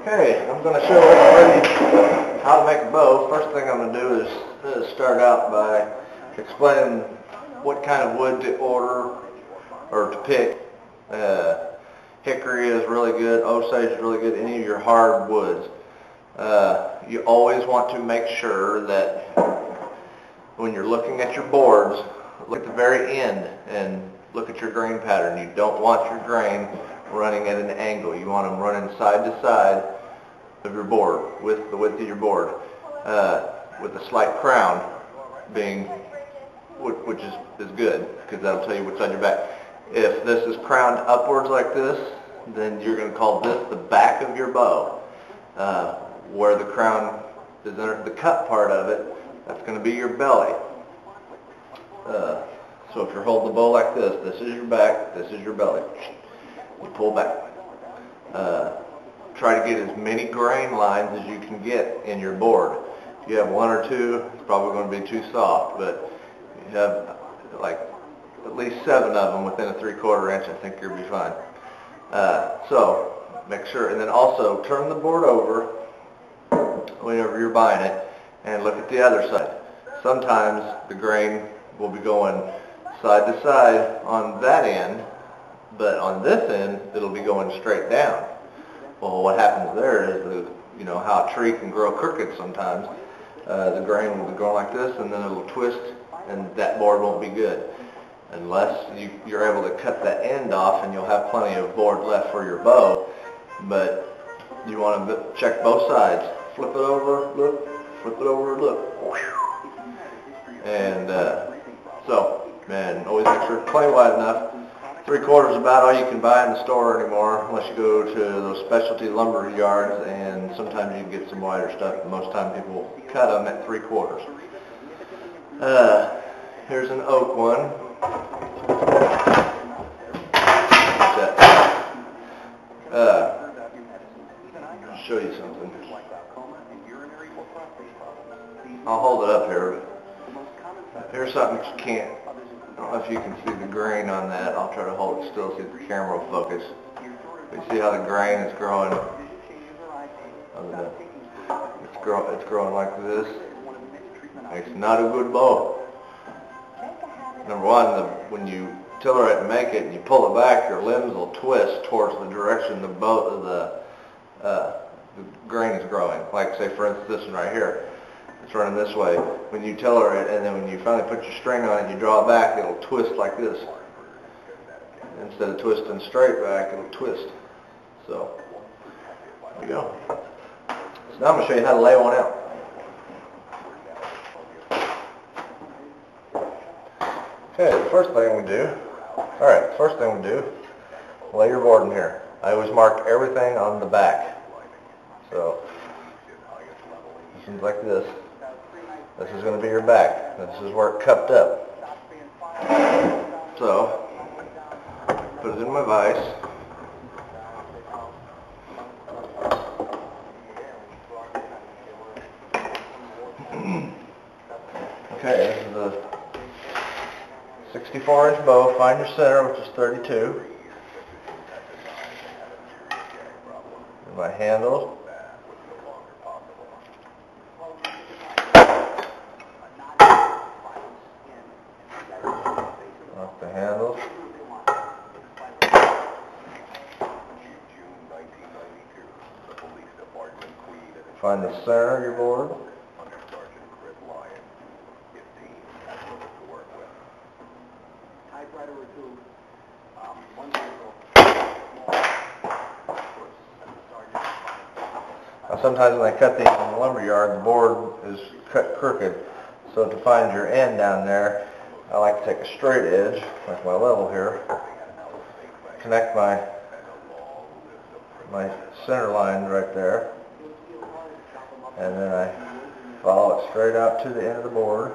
Okay, I'm going to show everybody how to make a bow. First thing I'm going to do is start out by explaining what kind of wood to order or to pick. Hickory is really good, Osage is really good, any of your hard woods. You always want to make sure that when you're looking at your boards, look at the very end and look at your grain pattern. You don't want your grain running at an angle. You want them running side to side of your board, with the width of your board, with a slight crown being, which is good, because that'll tell you which side you're back. If this is crowned upwards like this, then you're going to call this the back of your bow. Where the crown is under the cut part of it, that's going to be your belly. So if you're holding the bow like this is your back, this is your belly. You pull back. Try to get as many grain lines as you can get in your board. If you have one or two, it's probably going to be too soft, but if you have like at least 7 of them within a 3/4 inch, I think you'll be fine. So make sure, and then also turn the board over whenever you're buying it and look at the other side. Sometimes the grain will be going side to side on that end, but on this end it'll be going straight down. Well, what happens there is, you know how a tree can grow crooked sometimes. The grain will be going like this, and then it'll twist, and that board won't be good unless you're able to cut that end off, and you'll have plenty of board left for your bow. But you want to check both sides. Flip it over, look. Flip it over, look. And always make sure it's plenty wide enough. 3/4 is about all you can buy in the store anymore, unless you go to those specialty lumber yards, and sometimes you can get some wider stuff, but most time people cut them at 3/4. Here's an oak one. I'll show you something. I'll hold it up here. Here's something that you can't, I don't know if you can see the grain on that. I'll try to hold it still, see if the camera will focus. You see how the grain is growing? It's growing like this. It's not a good bow. Number one, when you tiller it and make it and you pull it back, your limbs will twist towards the direction the grain is growing. Like, say for instance, this one right here. It's running this way. When you tiller it, and then when you finally put your string on it, you draw it back, it'll twist like this. Instead of twisting straight back, it'll twist. So, there you go. So now I'm going to show you how to lay one out. Okay, the first thing we do, lay your board in here. I always mark everything on the back. So, this one's like this. This is going to be your back. This is where it cupped up. So, put it in my vise. Okay, this is a 64-inch bow. Find your center, which is 32. My handle. Off the handle. Find the center of your board. Now sometimes when they cut these in the lumber yard, the board is cut crooked. So to find your end down there, I like to take a straight edge, like my level here, connect my center line right there, and then I follow it straight out to the end of the board,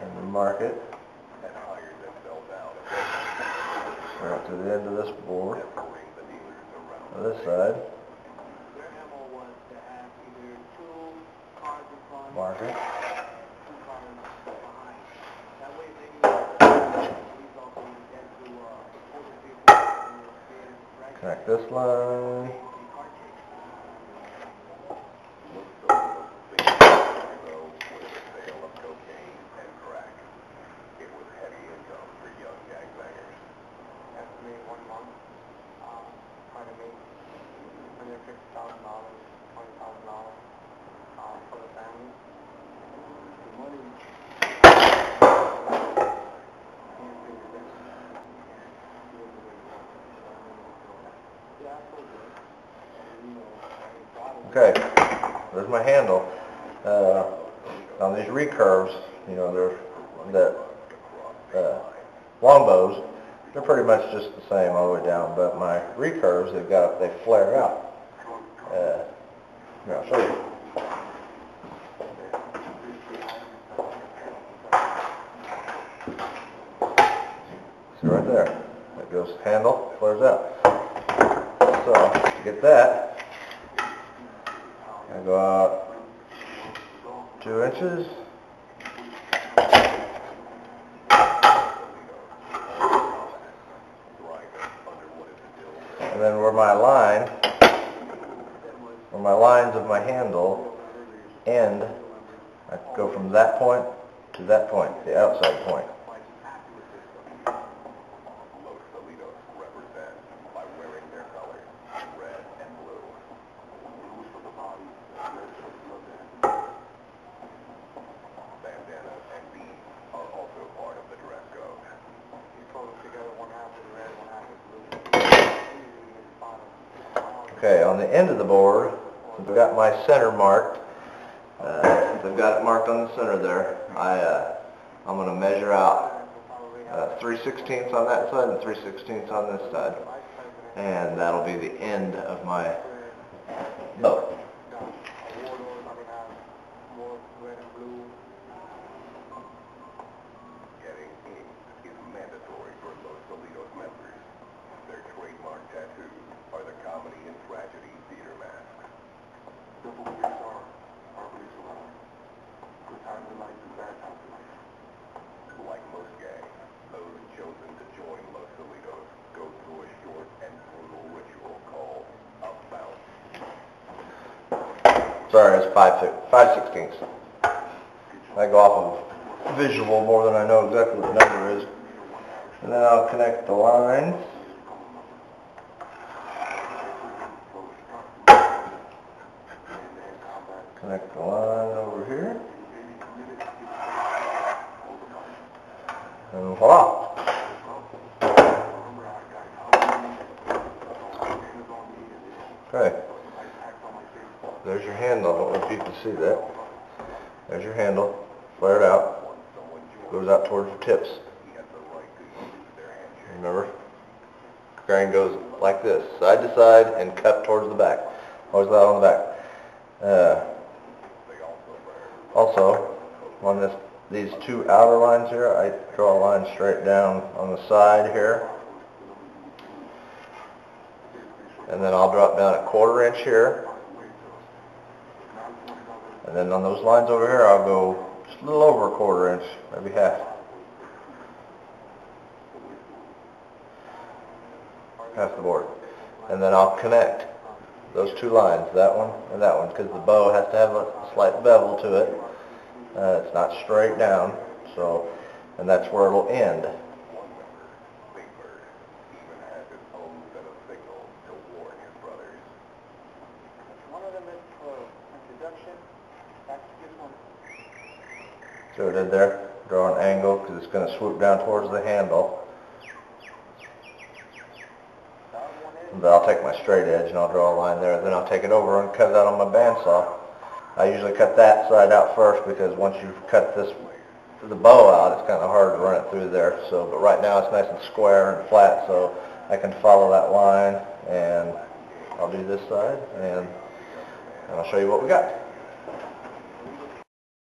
and then mark it right to the end of this board, on this side. Mark it. Connect this line. Okay, there's my handle. On these recurves, you know, they're longbows. They're pretty much just the same all the way down, but my recurves, they flare out. Here, I'll show you. See right there, that goes handle, flares out. So to get that, I go out 2 inches. And then where my lines of my handle end, I go from that point to that point, the outside point. Okay, on the end of the board, since I've got my center marked, since I've got it marked on the center there, I'm going to measure out 3/16 on that side and 3/16 on this side, and that'll be the end of my bow. Like most gangs, those chosen to join Los Solitos go through a short and brutal ritual called a bounce. Sorry, it's 5/16. I go off of visual more than I know exactly what the number is. And then I'll connect the lines. Connect the line over here. And voila! Okay. There's your handle. I don't know if you can see that. There's your handle. Flared out. Goes out towards the tips. Remember? Grain goes like this, side to side and cut towards the back. Always that on the back. Also, on these 2 outer lines here, I draw a line straight down on the side here. And then I'll drop down a 1/4 inch here. And then on those lines over here, I'll go just a little over a 1/4 inch, maybe half. Half the board. And then I'll connect those 2 lines, that one and that one, because the bow has to have a slight bevel to it. It's not straight down, so, and that's where it'll end. See what I did there? Draw an angle because it's going to swoop down towards the handle. But I'll take my straight edge and I'll draw a line there. Then I'll take it over and cut it out on my bandsaw. I usually cut that side out first because once you've cut the bow out, it's kind of hard to run it through there. So, but right now it's nice and square and flat, so I can follow that line. And I'll do this side, and I'll show you what we got.